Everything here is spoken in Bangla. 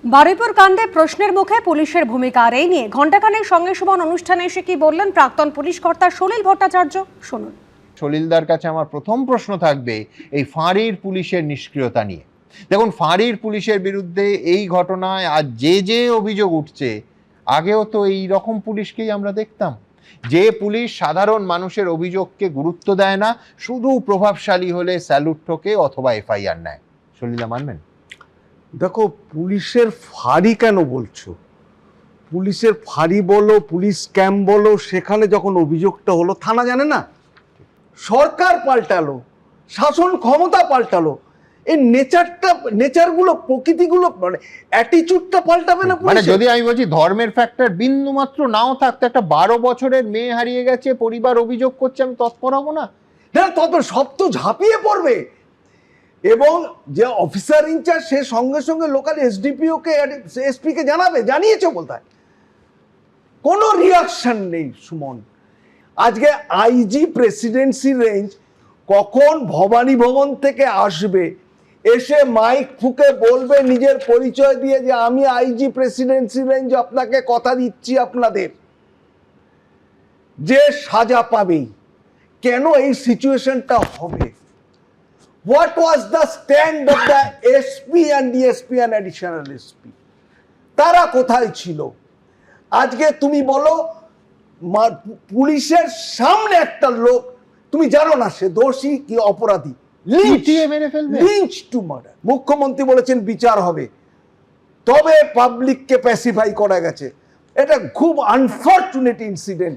বারুইপুর কাণ্ডে প্রশ্নের মুখে পুলিশের ভূমিকা আর এই নিয়ে ঘণ্টাখানেক সঙ্গে সমান অনুষ্ঠানে এসে কি বললেন প্রাক্তন পুলিশ কর্তা সলিল ভট্টাচার্য, শুনুন। সলিলদার কাছে আমার প্রথম প্রশ্ন থাকবে এই ফাঁড়ির পুলিশের নিষ্ক্রিয়তা নিয়ে। দেখুন, ফাঁড়ির পুলিশের বিরুদ্ধে এই ঘটনায় আজ যে অভিযোগ উঠছে, আগেও তো এই রকম পুলিশকেই আমরা দেখতাম, যে পুলিশ সাধারণ মানুষের অভিযোগকে গুরুত্ব দেয় না, শুধু প্রভাবশালী হলে স্যালুট ঠোকে অথবা এফআইআর নেয়। সলিলদা মানবেন? দেখো, পুলিশের ফাঁড়ি কেন বলছো? পুলিশের ফাঁড়ি বলো, পুলিশ ক্যাম্প বলো, সেখানে যখন অভিযোগটা হলো থানা জানে না, সরকার পাল্টালো, শাসন ক্ষমতা পাল্টালো, এই নেচারগুলো, প্রকৃতিগুলো, মানে অ্যাটিচিউডটা পাল্টাবে না। মানে যদি আমি বলছি ধর্মের ফ্যাক্টর বিন্দু মাত্র নাও থাকতো, একটা 12 বছরের মেয়ে হারিয়ে গেছে, পরিবার অভিযোগ করছে, আমি তৎপর হবো না? তবে সব তো ঝাঁপিয়ে পড়বে, এবং যে অফিসার ইনচার্জ সে সঙ্গে সঙ্গে লোকাল এসডিপিওকে, এসপিকে জানিয়েছে বলতে হয়। কোনো রিয়াকশন নেই সুমন। আজকে আইজি প্রেসিডেন্সি রেঞ্জ কখন ভবানী ভবন থেকে আসবে, এসে মাইক ফুঁকে বলবে নিজের পরিচয় দিয়ে যে আমি আইজি প্রেসিডেন্সি রেঞ্জ, আপনাকে কথা দিচ্ছি আপনাদের যে সাজা পাবেই। কেন এই সিচুয়েশনটা হবে? What was the stand of the SP and DSP and additional SP? তারা কোথায় ছিল? আজকে তুমি বলো, পুলিশের সামনে একটা লোক, তুমি জানো না সে দোষী কি অপরাধী, লিঞ্চ টু মার্ডার। মুখ্যমন্ত্রী বলেছেন বিচার হবে, তবে পাবলিককে প্যাসিফাই করা গেছে। এটা খুব আনফর্চুনেট ইনসিডেন্ট।